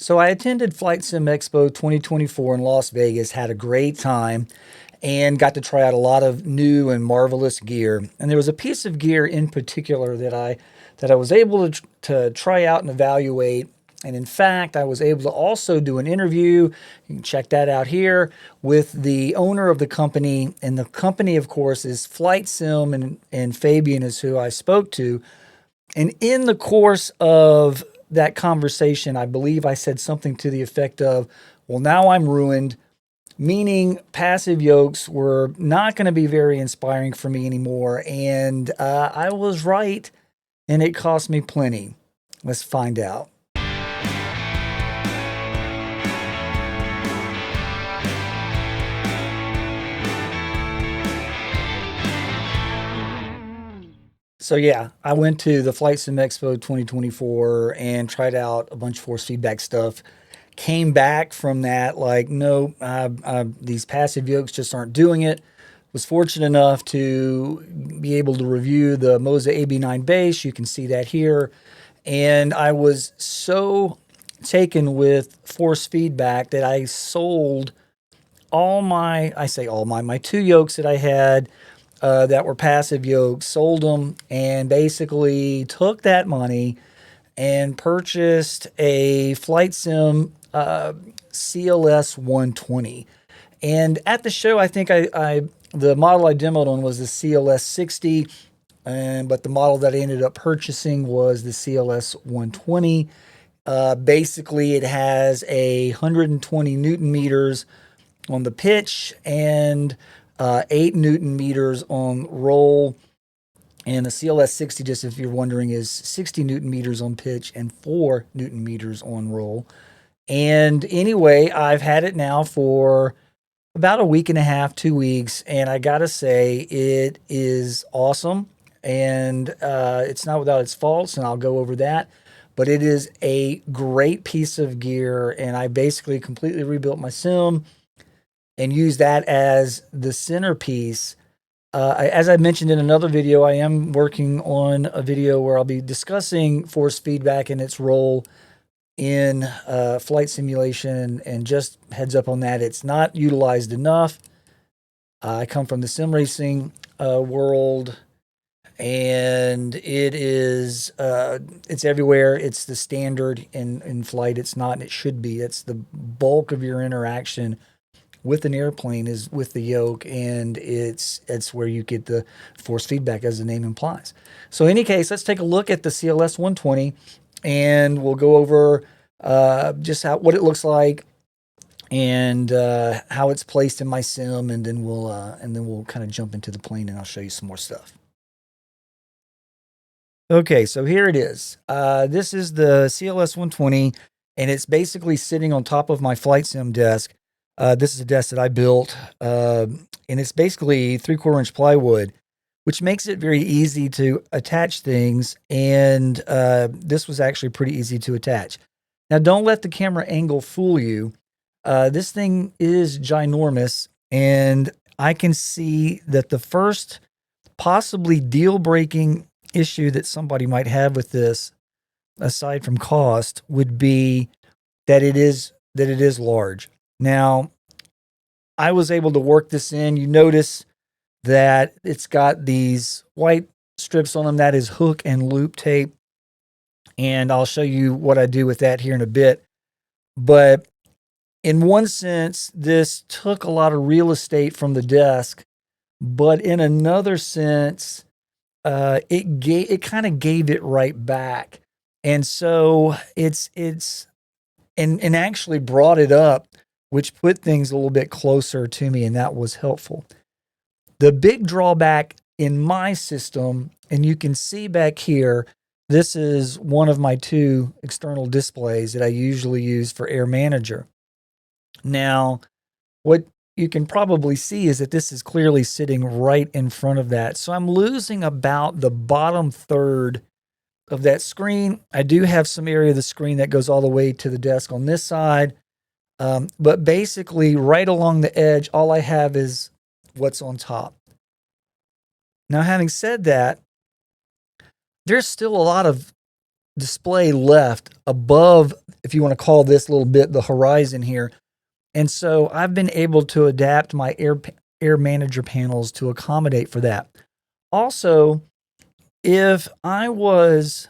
So I attended Flitesim Expo 2024 in Las Vegas, had a great time, and got to try out a lot of new and marvelous gear. And there was a piece of gear in particular that I was able to try out and evaluate. And in fact, I was able to also do an interview. You can check that out here with the owner of the company. And the company, of course, is Flitesim, and Fabian is who I spoke to. And in the course of that conversation, I believe I said something to the effect of, well, now I'm ruined, meaning passive yokes were not going to be very inspiring for me anymore. And I was right, and it cost me plenty. Let's find out. So yeah, I went to the Flight Sim Expo 2024 and tried out a bunch of force feedback stuff. Came back from that like, no, these passive yokes just aren't doing it. Was fortunate enough to be able to review the Moza AB9 base. You can see that here. And I was so taken with force feedback that I sold my two yokes that I had that were passive yokes, sold them, and basically took that money and purchased a Flight Sim CLS 120. And at the show, I think I the model I demoed on was the CLS 60, but the model that I ended up purchasing was the CLS 120. Basically, it has 120 Newton meters on the pitch and 8 Newton meters on roll. And the CLS 60, just if you're wondering, is 60 Newton meters on pitch and 4 Newton meters on roll. And anyway, I've had it now for about a week and a half, 2 weeks, and I gotta say, it is awesome. And it's not without its faults, and I'll go over that. But it is a great piece of gear, and I basically completely rebuilt my sim and use that as the centerpiece. As I mentioned in another video, I am working on a video where I'll be discussing force feedback and its role in flight simulation. And just heads up on that, it's not utilized enough. I come from the sim racing world, and it's everywhere. It's the standard in flight. It's not, and it should be. It's the bulk of your interaction with an airplane is with the yoke, and it's where you get the force feedback, as the name implies. So in any case, let's take a look at the CLS 120, and we'll go over just what it looks like, and how it's placed in my sim, and then we'll kind of jump into the plane, and I'll show you some more stuff. Okay, so here it is. This is the CLS 120, and it's basically sitting on top of my flight sim desk. This is a desk that I built, and it's basically 3/4 inch plywood, which makes it very easy to attach things. And this was actually pretty easy to attach. Now, don't let the camera angle fool you. This thing is ginormous, and I can see that the first possibly deal-breaking issue that somebody might have with this, aside from cost, would be that it is large. Now, I was able to work this in. You notice that it's got these white strips on them. That is hook and loop tape. And I'll show you what I do with that here in a bit. But in one sense, this took a lot of real estate from the desk. But in another sense, it kind of gave it right back. And so it's and actually brought it up, which put things a little bit closer to me, and that was helpful. The big drawback in my system, and you can see back here, this is one of my 2 external displays that I usually use for Air Manager. Now, what you can probably see is that this is clearly sitting right in front of that. So I'm losing about the bottom third of that screen. I do have some area of the screen that goes all the way to the desk on this side. But basically, right along the edge, all I have is what's on top. Now, having said that, there's still a lot of display left above, if you want to call this little bit the horizon here. And so I've been able to adapt my air manager panels to accommodate for that. Also, if I was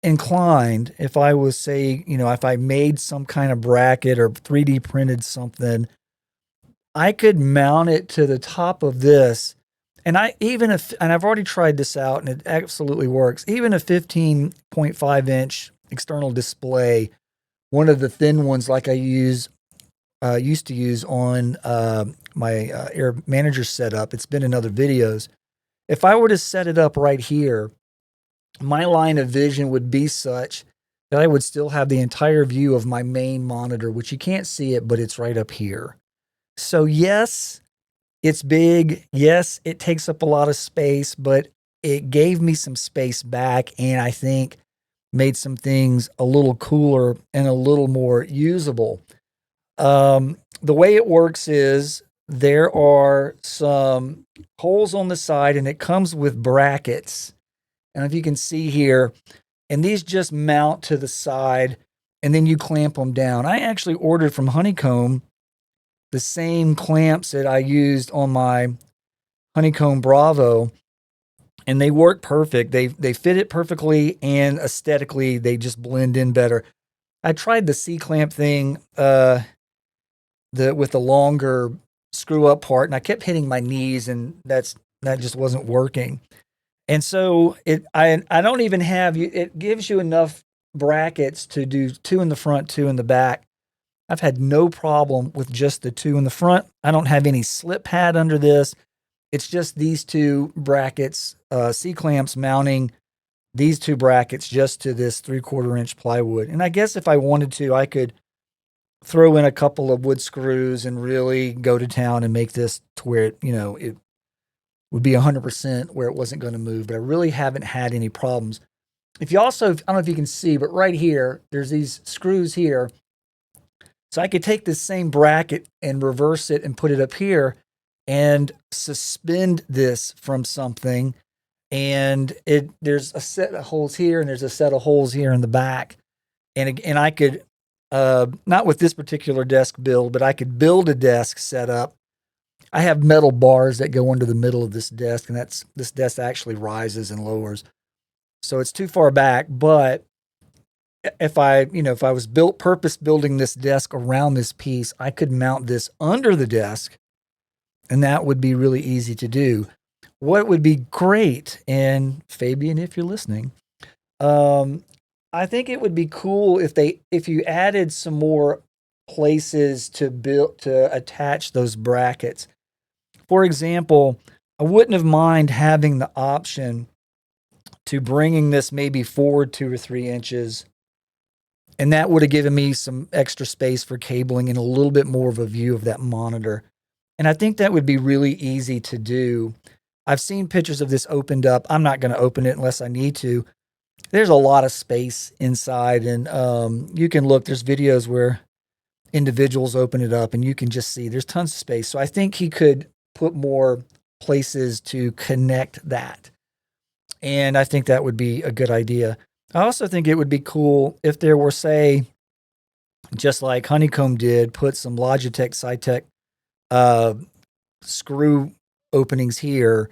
inclined, if I was, say, if I made some kind of bracket or 3D printed something, I could mount it to the top of this. And I've already tried this out and it absolutely works. Even a 15.5-inch external display, one of the thin ones like I used to use on my Air Manager setup. It's been in other videos. If I were to set it up right here, my line of vision would be such that I would still have the entire view of my main monitor, which you can't see it, but it's right up here. So yes, it's big. Yes, it takes up a lot of space, but it gave me some space back, and I think made some things a little cooler and a little more usable. The way it works is there are some holes on the side, and it comes with brackets. And if you can see here, and these just mount to the side, and then you clamp them down. I actually ordered from Honeycomb the same clamps that I used on my Honeycomb Bravo, and they work perfect. They fit it perfectly, and aesthetically, they just blend in better. I tried the C-clamp thing with the longer screw up part, and I kept hitting my knees, and that just wasn't working. And so I don't even have you. It gives you enough brackets to do 2 in the front, 2 in the back. I've had no problem with just the 2 in the front. I don't have any slip pad under this. It's just these 2 brackets, C-clamps mounting these 2 brackets just to this 3/4 inch plywood. And I guess if I wanted to, I could throw in a couple of wood screws and really go to town and make this to where it would be 100% where it wasn't going to move. But I really haven't had any problems. I don't know if you can see, but right here, there's these screws here. So I could take this same bracket and reverse it and put it up here and suspend this from something. And there's a set of holes here, and there's a set of holes here in the back. And I could, not with this particular desk build, but I could build a desk setup. I have metal bars that go into the middle of this desk, and this desk actually rises and lowers. So it's too far back, but if I was purpose building this desk around this piece, I could mount this under the desk, and that would be really easy to do. What would be great, and Fabian, if you're listening, I think it would be cool if you added some more places to attach those brackets. For example, I wouldn't have mind having the option to bringing this maybe forward 2 or 3 inches, and that would have given me some extra space for cabling and a little bit more of a view of that monitor. And I think that would be really easy to do. I've seen pictures of this opened up. I'm not going to open it unless I need to. There's a lot of space inside, and you can look. There's videos where individuals open it up, and you can just see there's tons of space. So I think he could put more places to connect that. And I think that would be a good idea. I also think it would be cool if there were, say, just like Honeycomb did, put some Logitech Cytec screw openings here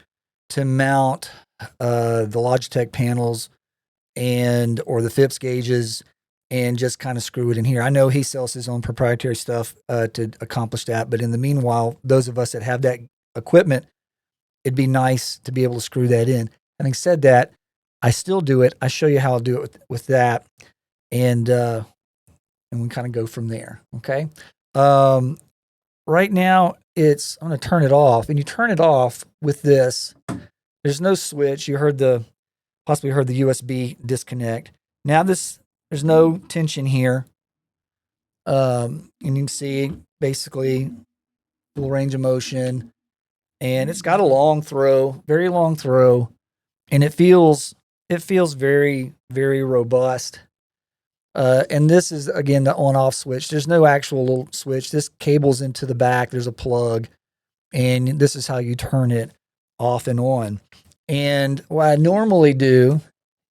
to mount the Logitech panels or the Phipps gauges, and just kind of screw it in here. I know he sells his own proprietary stuff to accomplish that, but in the meanwhile, those of us that have that equipment, it'd be nice to be able to screw that in. Having said that, I still do it. I show you how I'll do it with that, and we kind of go from there. Okay. Right now, I'm going to turn it off, and you turn it off with this. There's no switch. You possibly heard the USB disconnect. Now there's no tension here. And you can see basically full range of motion, and it's got a long throw, very long throw, and it feels very, very robust. And this is, again, the on-off switch. There's no actual little switch. This cable's into the back. There's a plug, and this is how you turn it off and on. And what I normally do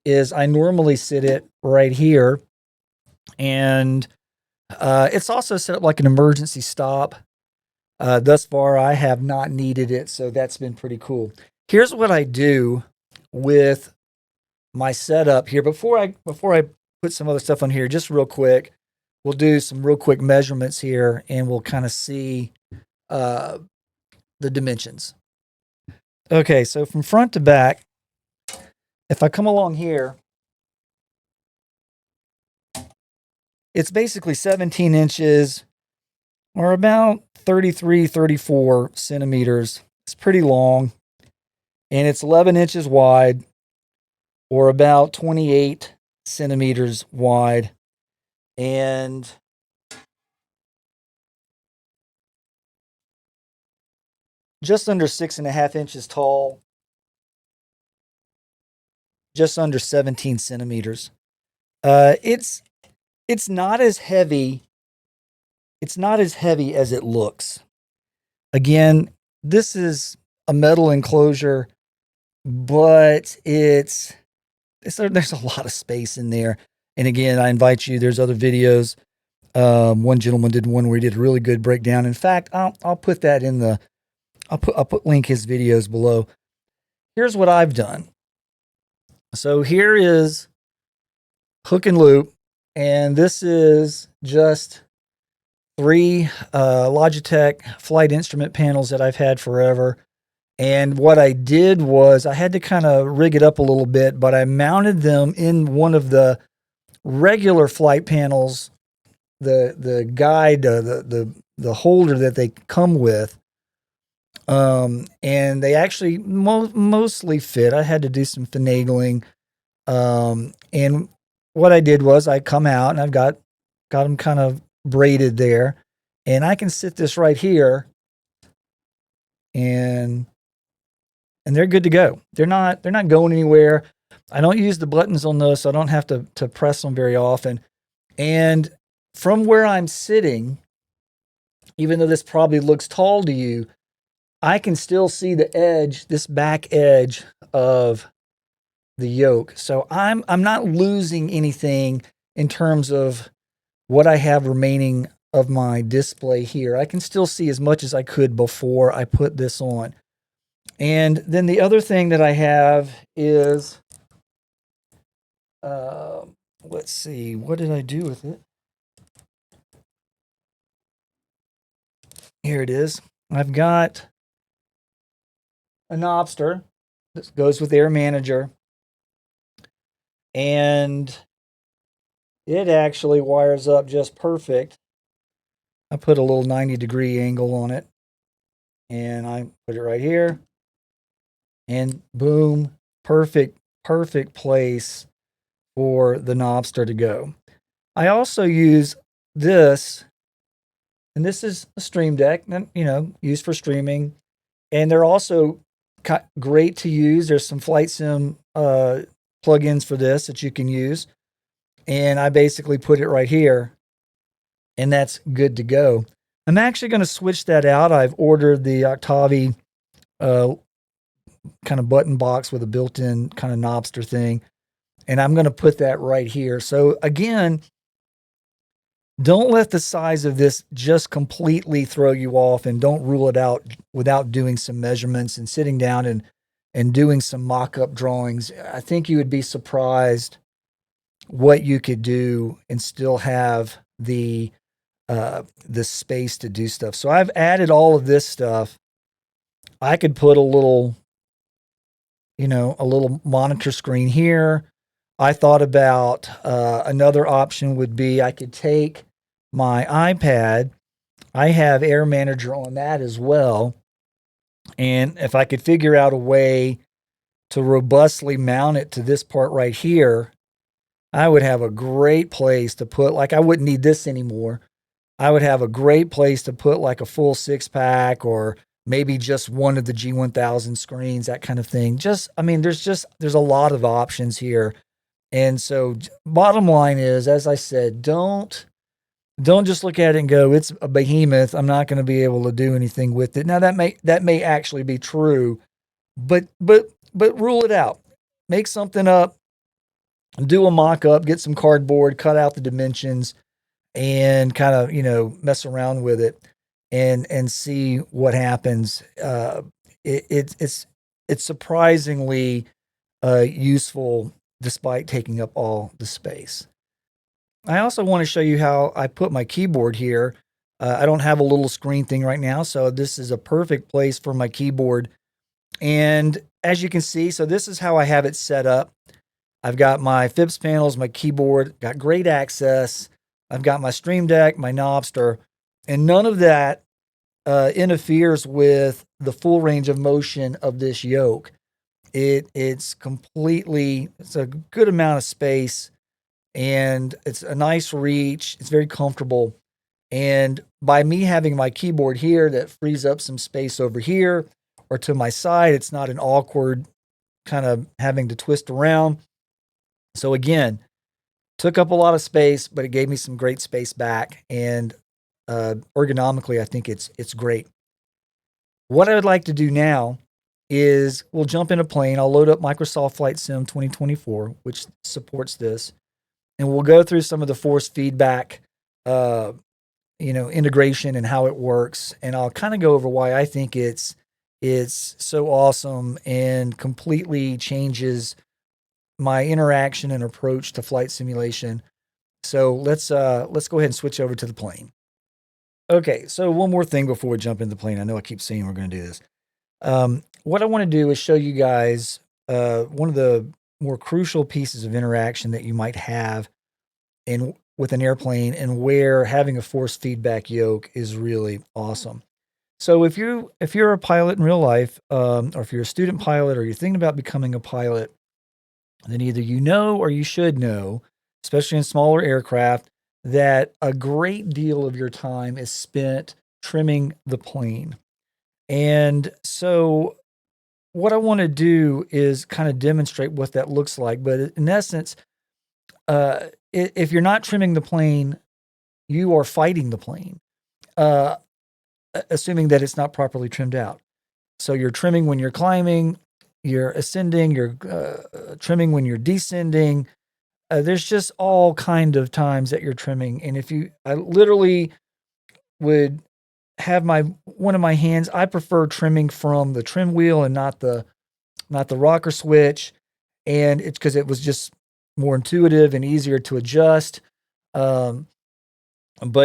is I normally sit it right here, and it's also set up like an emergency stop. Thus far, I have not needed it, so that's been pretty cool. Here's what I do with my setup here. Before I put some other stuff on here, just real quick, we'll do some real quick measurements here, and we'll kind of see uh, the dimensions. Okay, so from front to back, if I come along here, it's basically 17 inches or about 33, 34 centimeters. It's pretty long, and it's 11 inches wide or about 28 centimeters wide, and just under 6.5 inches tall, just under 17 centimeters. It's not as heavy. It's not as heavy as it looks. Again, this is a metal enclosure, but there's a lot of space in there. And again, I invite you. There's other videos. One gentleman did one where he did a really good breakdown. In fact, I'll put that in the I'll link his videos below. Here's what I've done. So here is hook and loop, and this is just 3 Logitech flight instrument panels that I've had forever. And what I did was I had to kind of rig it up a little bit, but I mounted them in one of the regular flight panels, the guide, the holder that they come with. And they actually mostly fit. I had to do some finagling. And what I did was I come out and I've got them kind of braided there, and I can sit this right here, and they're good to go. They're not going anywhere. I don't use the buttons on those, so I don't have to press them very often. And from where I'm sitting, even though this probably looks tall to you, I can still see the edge, this back edge of the yoke. So I'm not losing anything in terms of what I have remaining of my display here. I can still see as much as I could before I put this on. And then the other thing that I have is, let's see, what did I do with it? Here it is. I've got a knobster that goes with Air Manager, and it actually wires up just perfect. I put a little 90-degree angle on it, and I put it right here, and boom, perfect place for the knobster to go. I also use this, and this is a stream deck, used for streaming, and they're also great to use. There's some Flitesim plugins for this that you can use, and I basically put it right here, and that's good to go. I'm actually going to switch that out. I've ordered the Octavi kind of button box with a built-in kind of knobster thing, and I'm going to put that right here. So again, don't let the size of this just completely throw you off, and don't rule it out without doing some measurements and sitting down and doing some mock-up drawings. I think you would be surprised what you could do and still have the space to do stuff. So I've added all of this stuff. I could put a little monitor screen here. I thought about another option would be I could take my iPad. I have Air Manager on that as well. And if I could figure out a way to robustly mount it to this part right here, I would have a great place to put, like, I wouldn't need this anymore. I would have a great place to put like a full 6-pack, or maybe just one of the G1000 screens, that kind of thing. There's a lot of options here. And so bottom line is, as I said, don't just look at it and go, it's a behemoth, I'm not going to be able to do anything with it. Now that may actually be true, but rule it out. Make something up do a mock-up, get some cardboard, cut out the dimensions, and kind of, mess around with it and see what happens. It, it, it's it's surprisingly useful despite taking up all the space. I also want to show you how I put my keyboard here. I don't have a little screen thing right now, so this is a perfect place for my keyboard. And as you can see, so this is how I have it set up. I've got my Phipps panels, my keyboard, got great access. I've got my Stream Deck, my Knobster, and none of that interferes with the full range of motion of this yoke. It's a good amount of space, and it's a nice reach. It's very comfortable. And by me having my keyboard here, that frees up some space over here or to my side. It's not an awkward kind of having to twist around. So again, took up a lot of space, but it gave me some great space back. And ergonomically, I think it's great. What I would like to do now is we'll jump in a plane. I'll load up Microsoft Flight Sim 2024, which supports this, and we'll go through some of the force feedback, integration and how it works. And I'll kind of go over why I think it's so awesome and completely changes my interaction and approach to flight simulation. So let's go ahead and switch over to the plane. Okay, so one more thing before we jump into the plane. I know I keep saying we're going to do this. What I want to do is show you guys one of the more crucial pieces of interaction that you might have with an airplane, and where having a force feedback yoke is really awesome. So if you're a pilot in real life, or if you're a student pilot, or you're thinking about becoming a pilot, then either you know or you should know, especially in smaller aircraft, that a great deal of your time is spent trimming the plane. And so what I want to do is kind of demonstrate what that looks like. But in essence, if you're not trimming the plane, you are fighting the plane, assuming that it's not properly trimmed out. So you're trimming when you're climbing, you're ascending, you're trimming when you're descending. There's just all kind of times that you're trimming. And I literally would have one of my hands. I prefer trimming from the trim wheel and not the rocker switch. And it's because it was just more intuitive and easier to adjust. But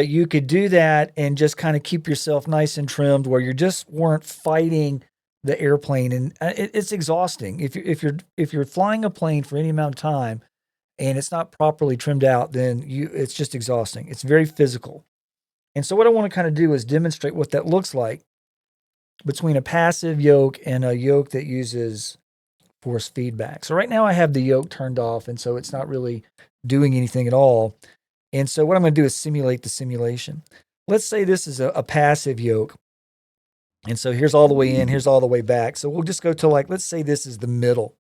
you could do that and just kind of keep yourself nice and trimmed, where you just weren't fighting the airplane. And it's exhausting. If you're flying a plane for any amount of time and it's not properly trimmed out, then it's just exhausting. It's very physical. And so what I want to kind of do is demonstrate what that looks like between a passive yoke and a yoke that uses force feedback. So right now I have the yoke turned off, and so it's not really doing anything at all. And so what I'm going to do is simulate the simulation. Let's say this is a passive yoke. And so here's all the way in, here's all the way back. So we'll just go to, let's say this is the middle.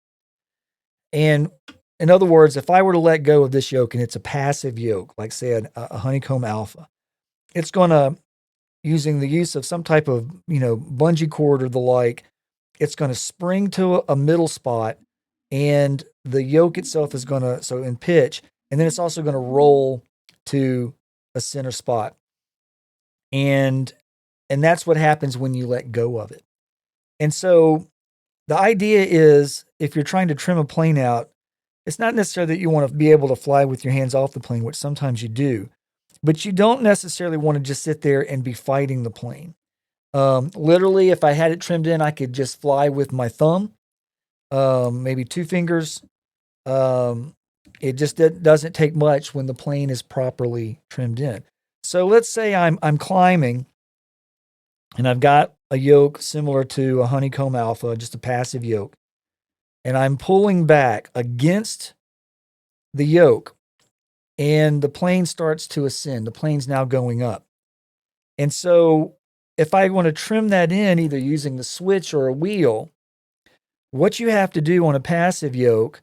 And in other words, if I were to let go of this yoke and it's a passive yoke, like say a honeycomb alpha, it's going to, using the use of some type of, bungee cord or the like, it's going to spring to a middle spot, and the yoke itself is going to, so in pitch, and then it's also going to roll to a center spot. And that's what happens when you let go of it. And so the idea is, if you're trying to trim a plane out, it's not necessarily that you want to be able to fly with your hands off the plane, which sometimes you do, but you don't necessarily want to just sit there and be fighting the plane. Literally, if I had it trimmed in, I could just fly with my thumb, maybe two fingers. It just doesn't take much when the plane is properly trimmed in. So let's say I'm climbing, and I've got a yoke similar to a honeycomb alpha, just a passive yoke, and I'm pulling back against the yoke, and the plane starts to ascend. The plane's now going up. And so if I want to trim that in, either using the switch or a wheel, what you have to do on a passive yoke,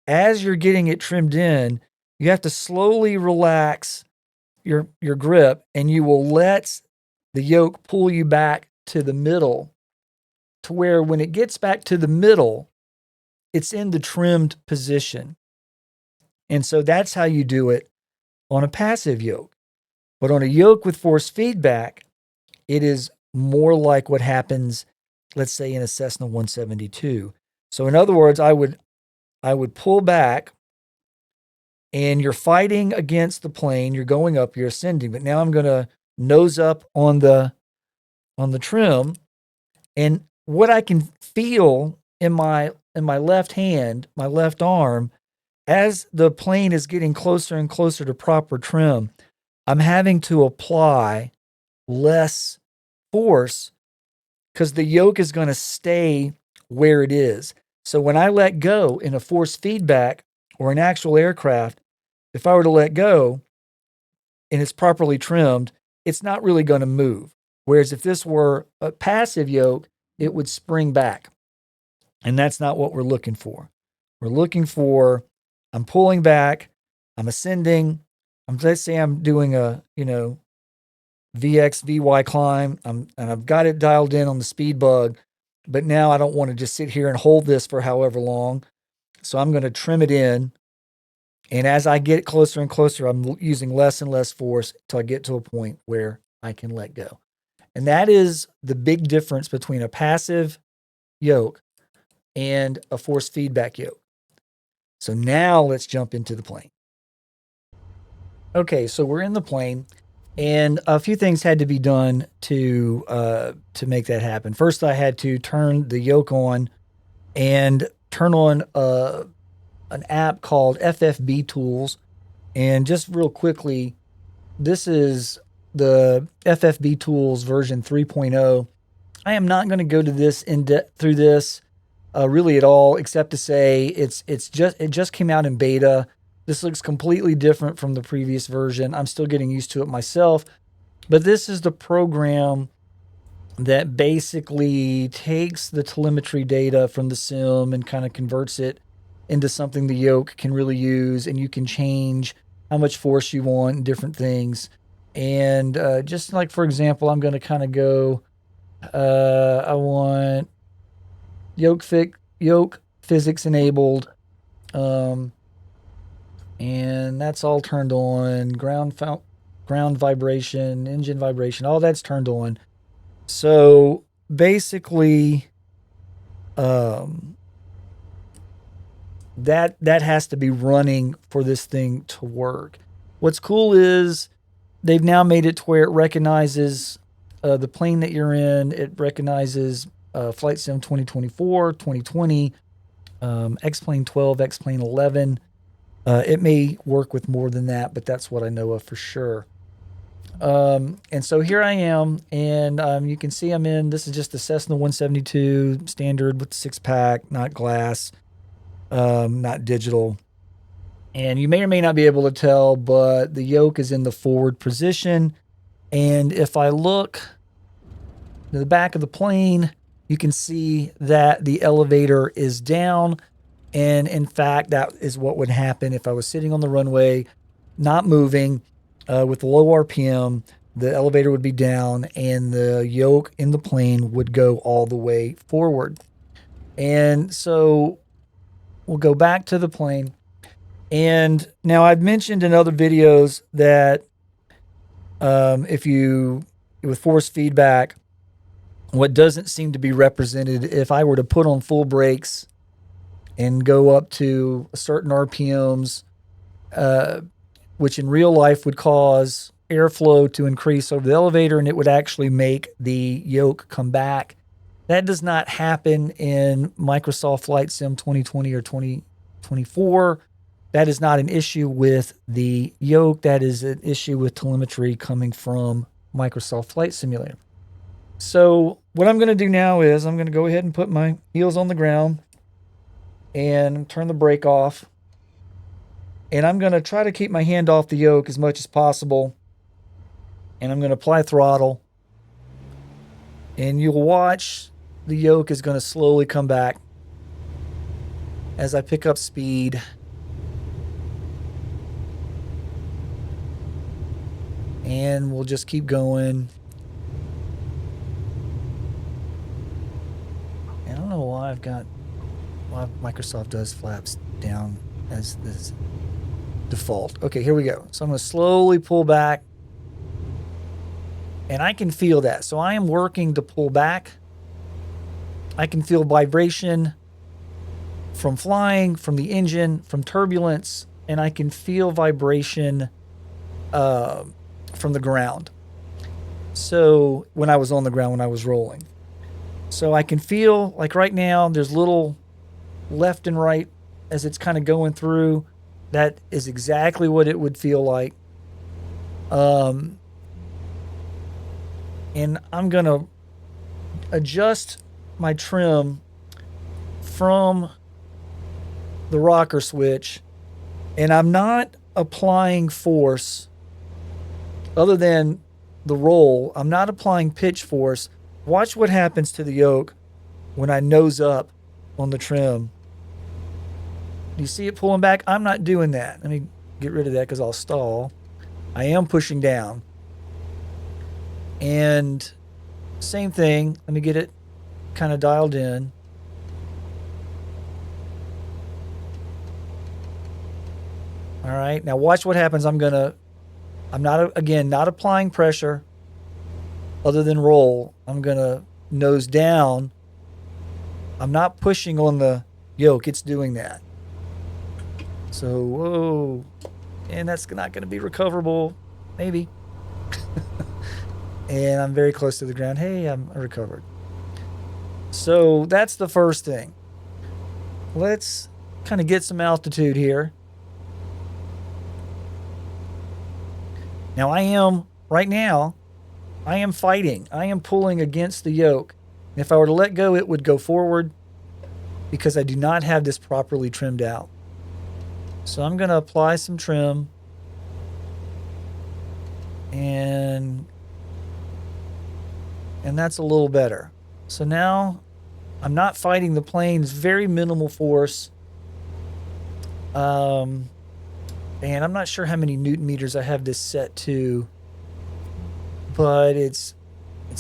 as you're getting it trimmed in, you have to slowly relax your grip, and you will let the yoke pull you back to the middle, to where when it gets back to the middle, it's in the trimmed position. And so that's how you do it on a passive yoke. But on a yoke with force feedback, it is more like what happens, let's say, in a Cessna 172. So in other words, I would pull back, and you're fighting against the plane. You're going up, you're ascending, but now I'm going to nose up on the trim, and what I can feel in my left hand, my left arm, as the plane is getting closer and closer to proper trim, I'm having to apply less force because the yoke is going to stay where it is. So when I let go in a force feedback or an actual aircraft, if I were to let go and it's properly trimmed, it's not really going to move. Whereas if this were a passive yoke, it would spring back. And that's not what we're looking for. We're looking for, I'm pulling back, I'm ascending. Let's say I'm doing a, VX, VY climb, and I've got it dialed in on the speed bug, but now I don't want to just sit here and hold this for however long. So I'm going to trim it in. And as I get closer and closer, I'm using less and less force till I get to a point where I can let go. And that is the big difference between a passive yoke and a force feedback yoke. So now let's jump into the plane. Okay, so we're in the plane, and a few things had to be done to make that happen. First, I had to turn the yoke on and turn on an app called FFB Tools. And just real quickly, this is the FFB Tools version 3.0. I am not going to go to this through this really at all, except to say it just came out in beta. This looks completely different from the previous version. I'm still getting used to it myself, but this is the program that basically takes the telemetry data from the sim and kind of converts it into something the yoke can really use, and you can change how much force you want and different things. And just like, for example, I'm going to kind of go, I want yoke physics enabled. And that's all turned on. Ground vibration, engine vibration, all that's turned on. So basically, that has to be running for this thing to work. What's cool is they've now made it to where it recognizes the plane that you're in. It recognizes Flitesim 2024, 2020, X-Plane 12, X-Plane 11. It may work with more than that, but that's what I know of for sure. And so here I am, and you can see this is just the Cessna 172 standard with the 6-pack, not glass, not digital. And you may or may not be able to tell, but the yoke is in the forward position. And if I look to the back of the plane, you can see that the elevator is down. And in fact, that is what would happen if I was sitting on the runway, not moving, with low RPM. The elevator would be down, and the yoke in the plane would go all the way forward. And so we'll go back to the plane. And now I've mentioned in other videos that with force feedback, what doesn't seem to be represented, if I were to put on full brakes and go up to certain RPMs, which in real life would cause airflow to increase over the elevator, and it would actually make the yoke come back. That does not happen in Microsoft Flight Sim 2020 or 2024. That is not an issue with the yoke. That is an issue with telemetry coming from Microsoft Flight Simulator. So what I'm going to do now is I'm going to go ahead and put my heels on the ground and turn the brake off. And I'm going to try to keep my hand off the yoke as much as possible. And I'm going to apply throttle. And you'll watch the yoke is going to slowly come back as I pick up speed. And we'll just keep going. I don't know why Microsoft does flaps down as this. default. Okay, here we go. So I'm going to slowly pull back. And I can feel that. So I am working to pull back. I can feel vibration from flying, from the engine, from turbulence, and I can feel vibration from the ground. So when I was on the ground, when I was rolling. So I can feel, like right now, there's little left and right as it's kind of going through. That is exactly what it would feel like. And I'm going to adjust my trim from the rocker switch, and I'm not applying force other than the roll. I'm not applying pitch force. Watch what happens to the yoke when I nose up on the trim. Do you see it pulling back? I'm not doing that. Let me get rid of that because I'll stall. I am pushing down. And same thing. Let me get it kind of dialed in. All right. Now watch what happens. I'm not, again, not applying pressure other than roll. I'm going to nose down. I'm not pushing on the yoke. It's doing that. So, whoa. And that's not going to be recoverable. Maybe. And I'm very close to the ground. Hey, I'm recovered. So that's the first thing. Let's kind of get some altitude here. Now right now, I am fighting. I am pulling against the yoke. And if I were to let go, it would go forward because I do not have this properly trimmed out. So I'm going to apply some trim. And that's a little better. So now I'm not fighting the plane. It's very minimal force. And I'm not sure how many Newton meters I have this set to, but it's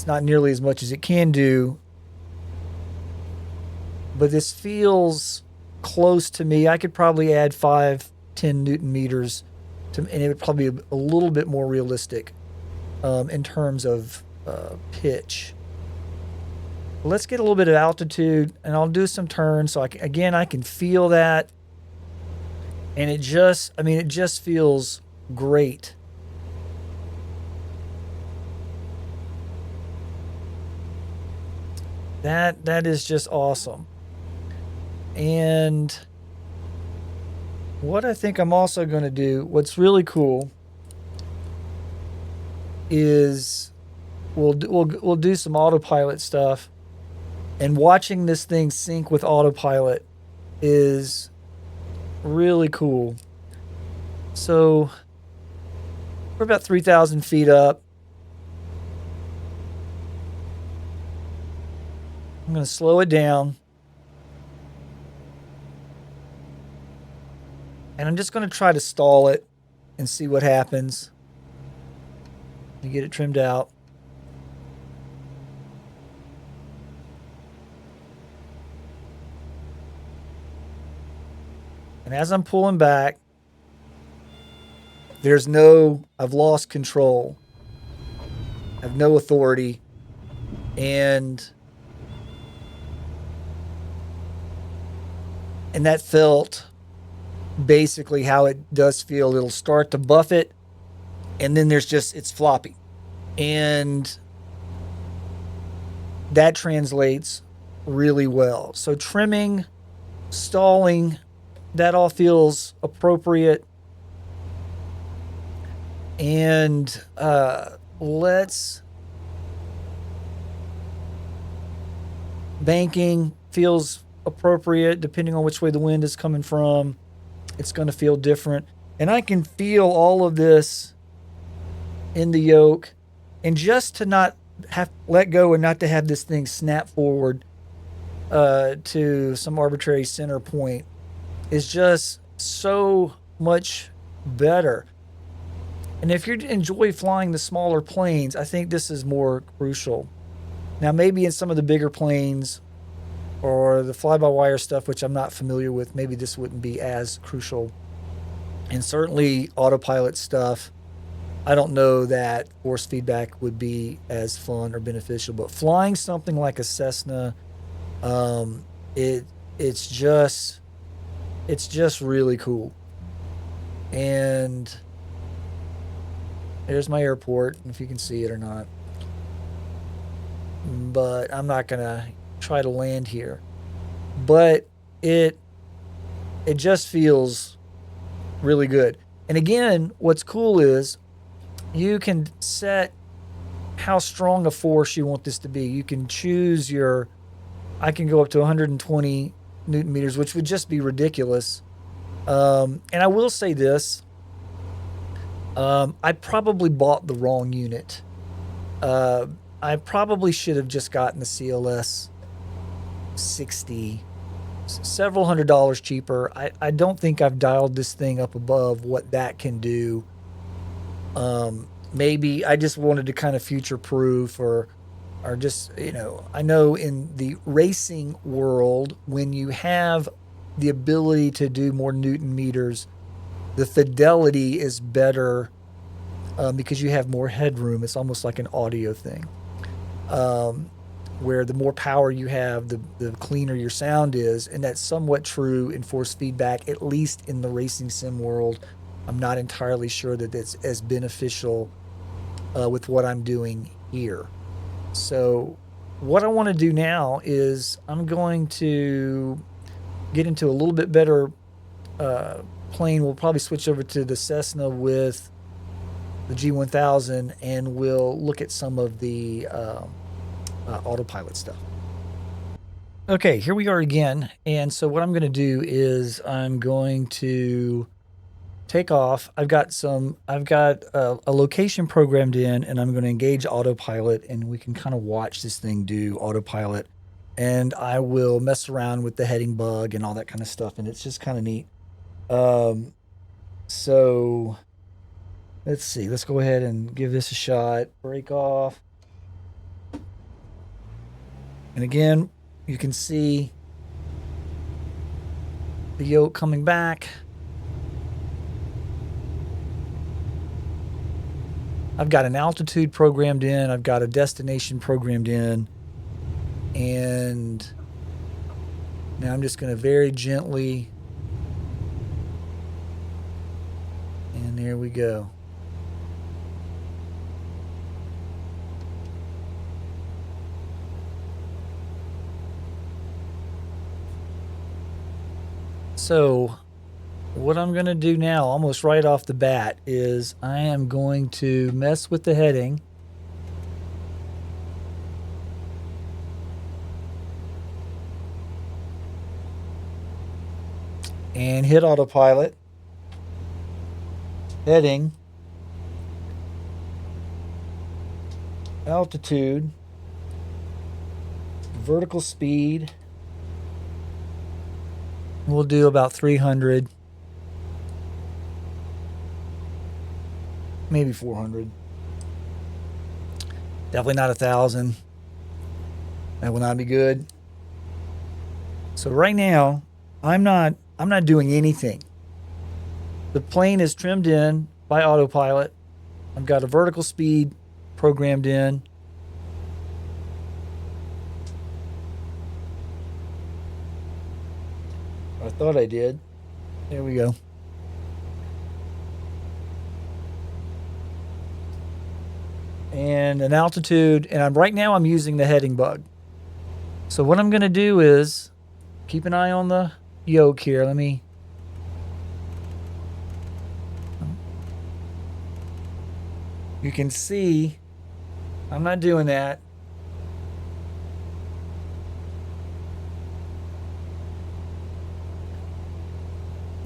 not nearly as much as it can do. But this feels close to me. I could probably add 5-10 Newton meters and it would probably be a little bit more realistic in terms of pitch. Let's get a little bit of altitude, and I'll do some turns. So I can feel that, and it just feels great. That is just awesome. And what I think I'm also going to do, what's really cool, is we'll do some autopilot stuff, and watching this thing sync with autopilot is really cool. So we're about 3,000 feet up. I'm going to slow it down. And I'm just going to try to stall it and see what happens. You get it trimmed out. And as I'm pulling back, I've lost control. I have no authority. And that felt basically how it does feel. It'll start to buff it, and then it's floppy. And that translates really well. So trimming, stalling, that all feels appropriate. And banking feels appropriate depending on which way the wind is coming from. It's going to feel different. And I can feel all of this in the yoke. And just to not have let go and not to have this thing snap forward to some arbitrary center point is just so much better. And if you enjoy flying the smaller planes, I think this is more crucial. Now, maybe in some of the bigger planes or the fly-by-wire stuff, which I'm not familiar with, maybe this wouldn't be as crucial. And certainly Autopilot stuff, I don't know that force feedback would be as fun or beneficial, but flying something like a Cessna, um, it it's just it's just really cool. And there's my airport, if you can see it or not. But I'm not gonna try to land here. But it it just feels really good. And again, what's cool is you can set how strong a force you want this to be. You can choose your, I can go up to 120 Newton meters, which would just be ridiculous. And I will say this, I probably bought the wrong unit. Uh, I probably should have just gotten the CLS 60, several $100s cheaper. I don't think I've dialed this thing up above what that can do. Maybe I just wanted to kind of future proof or just, I know in the racing world, when you have the ability to do more Newton meters, the fidelity is better because you have more headroom. It's almost like an audio thing. Um, where the more power you have, the cleaner your sound is. And that's somewhat true in force feedback, at least in the racing sim world. I'm not entirely sure that it's as beneficial with what I'm doing here. So, what I want to do now is I'm going to get into a little bit better uh, plane. We'll probably switch over to the Cessna with the G1000 and we'll look at some of the autopilot stuff. Okay, here we are again. And so, what I'm going to do is I'm going to take off. I've got a location programmed in, and I'm going to engage autopilot, and we can kind of watch this thing do autopilot. And I will mess around with the heading bug and all that kind of stuff, and it's just kind of neat. Um, so let's see. Let's go ahead and give this a shot. Break off. And again, you can see the yoke coming back. I've got an altitude programmed in. I've got a destination programmed in. And now I'm just going to very gently. And there we go. So, what I'm going to do now, almost right off the bat, is I am going to mess with the heading. And hit autopilot. Heading. Altitude. Vertical speed. We'll do about 300. Maybe 400. Definitely not 1,000. That will not be good. So right now, I'm not doing anything. The plane is trimmed in by autopilot. I've got a vertical speed programmed in. I thought I did. There we go. And an altitude, and right now I'm using the heading bug. So what I'm going to do is keep an eye on the yoke here. Let me. You can see I'm not doing that.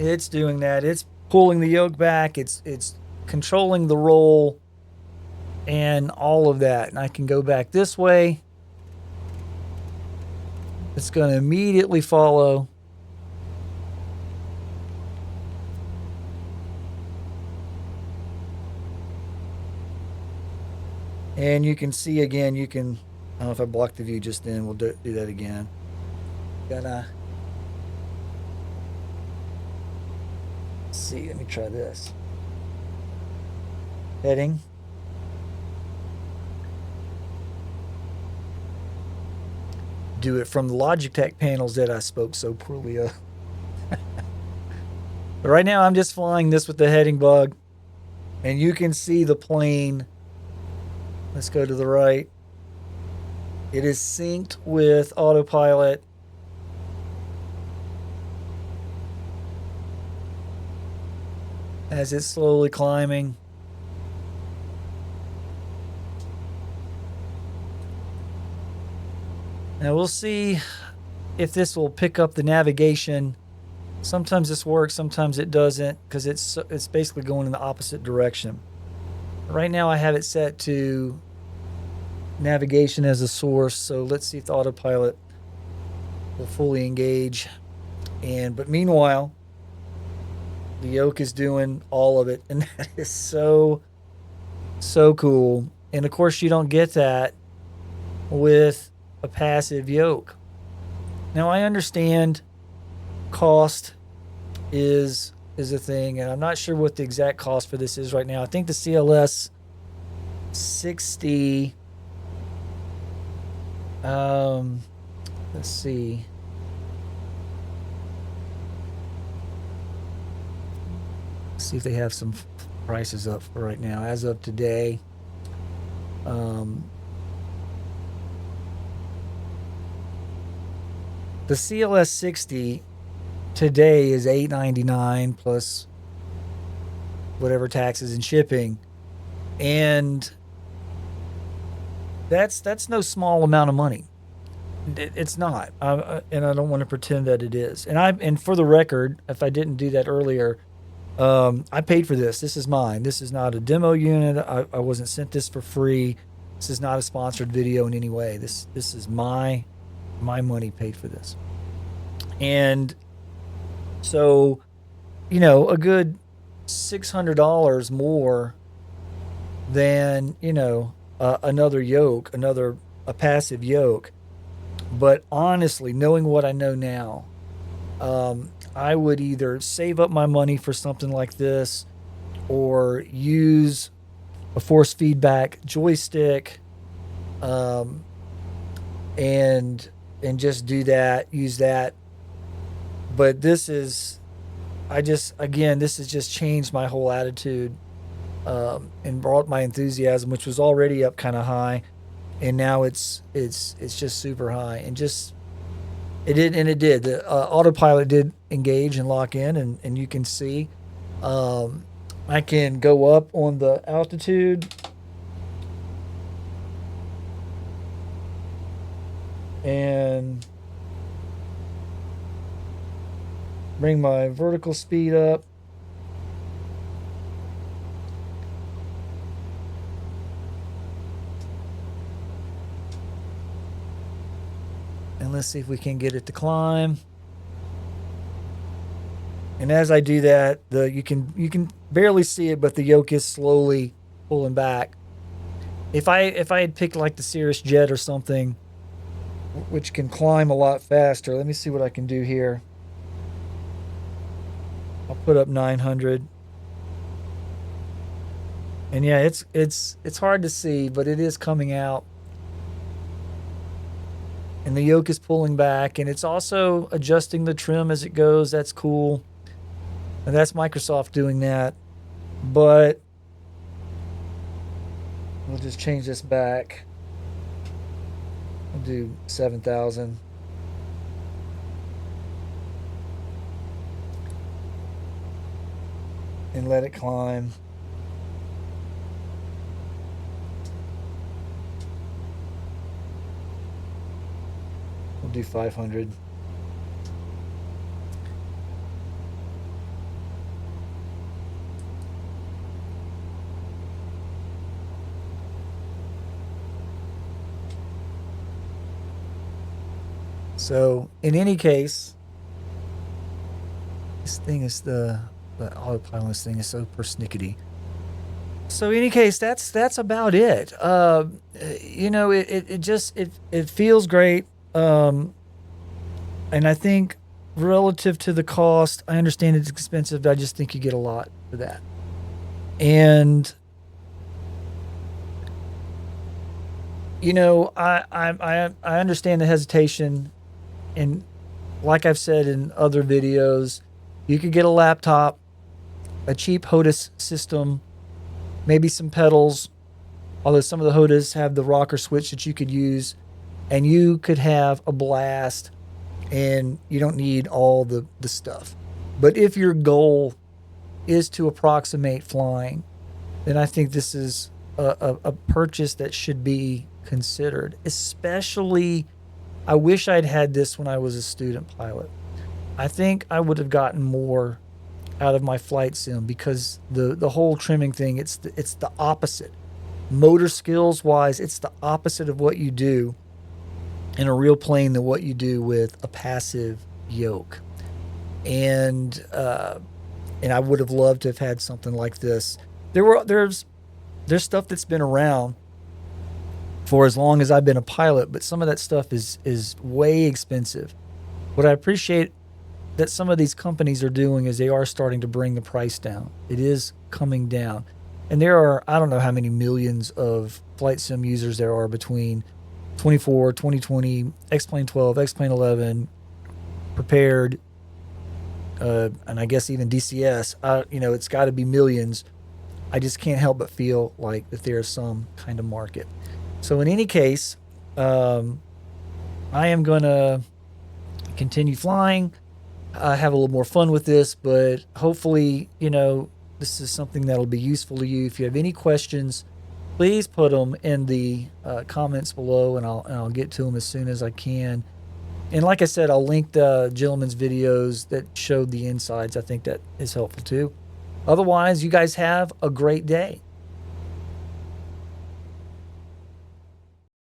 It's doing that. It's pulling the yoke back. It's controlling the roll and all of that. And I can go back this way. It's going to immediately follow. And you can see again, I don't know if I blocked the view just then. We'll do that again. see. Let me try this. Heading. Do it from the Logitech panels that I spoke so poorly of. But right now, I'm just flying this with the heading bug, and you can see the plane. Let's go to the right. It is synced with Autopilot. As it's slowly climbing. Now we'll see if this will pick up the navigation. Sometimes this works, sometimes it doesn't, because it's basically going in the opposite direction. Right now I have it set to navigation as a source, so let's see if the Autopilot will fully engage. But meanwhile, the Yoke is doing all of it, and that is so cool. And of course, you don't get that with a passive Yoke. Now I understand cost is a thing, and I'm not sure what the exact cost for this is right now. I think the CLS 60. Let's see. See if they have some prices up for right now as of today. The CLS 60 today is $899 plus whatever taxes and shipping, and that's no small amount of money. It's not, and I don't want to pretend that it is. And for the record, if I didn't do that earlier, I paid for this. This is mine. This is not a demo unit. I wasn't sent this for free. This is not a sponsored video in any way. This is my money paid for this. And so, a good $600 more than, another Yoke, a passive Yoke. But honestly, knowing what I know now, I would either save up my money for something like this or use a force feedback joystick, and just do that, use that. But this has just changed my whole attitude, and brought my enthusiasm, which was already up kind of high, and now it's just super high. And it did. The Autopilot did engage and lock in, and you can see I can go up on the altitude and bring my vertical speed up. And let's see if we can get it to climb. And as I do that, you can barely see it, but the Yoke is slowly pulling back. If I had picked like the Cirrus Jet or something, which can climb a lot faster, let me see what I can do here. I'll put up 900. And yeah, it's hard to see, but it is coming out. And the Yoke is pulling back, and it's also adjusting the trim as it goes. That's cool. And that's Microsoft doing that. But we'll just change this back. We'll do 7,000. And let it climb. We'll do 500. So in any case, this thing is the Autopilot thing is so persnickety. So in any case, that's about it. It feels great. And I think relative to the cost, I understand it's expensive, but I just think you get a lot for that. And you know, I understand the hesitation, and like I've said in other videos, you could get a laptop, a cheap HOTAS system, maybe some pedals, although some of the HOTAS have the rocker switch that you could use, and you could have a blast, and you don't need all the stuff. But if your goal is to approximate flying, then I think this is a purchase that should be considered. Especially, I wish I'd had this when I was a student pilot. I think I would have gotten more out of my flight sim, because the whole trimming thing, it's the opposite. Motor skills wise, it's the opposite of what you do in a real plane than what you do with a passive yoke. And I would have loved to have had something like this. There's stuff that's been around for as long as I've been a pilot, but some of that stuff is way expensive. What I appreciate that some of these companies are doing is they are starting to bring the price down. It is coming down. And there are, I don't know how many millions of flight sim users there are between 24, 2020, X-Plane 12, X-Plane 11, Prepared, and I guess even DCS. It's got to be millions. I just can't help but feel like that there's some kind of market. So in any case, I am going to continue flying. Have a little more fun with this, but hopefully, this is something that'll be useful to you. If you have any questions, please put them in the comments below, and I'll get to them as soon as I can. And like I said, I'll link the gentleman's videos that showed the insides. I think that is helpful too. Otherwise, you guys have a great day.